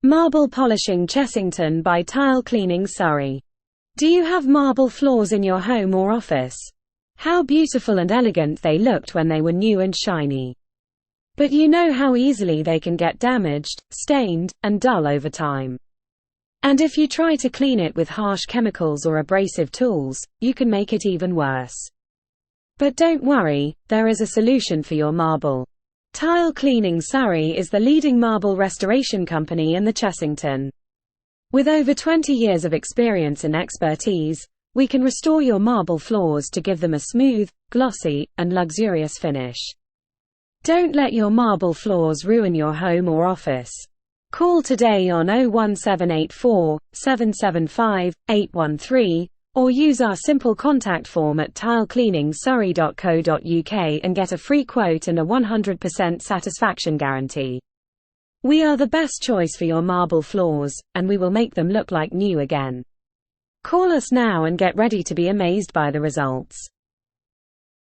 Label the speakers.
Speaker 1: Marble polishing Chessington by Tile Cleaning Surrey. Do you have marble floors in your home or office? How beautiful and elegant they looked when they were new and shiny. But you know how easily they can get damaged, stained, and dull over time. And if you try to clean it with harsh chemicals or abrasive tools, you can make it even worse. But don't worry, there is a solution for your marble. Tile Cleaning Surrey is the leading marble restoration company in the Chessington. With over 20 years of experience and expertise, we can restore your marble floors to give them a smooth, glossy, and luxurious finish. Don't let your marble floors ruin your home or office. Call today on 01784 775 813 or use our simple contact form at tilecleaningsurrey.co.uk and get a free quote and a 100% satisfaction guarantee. We are the best choice for your marble floors, and we will make them look like new again. Call us now and get ready to be amazed by the results.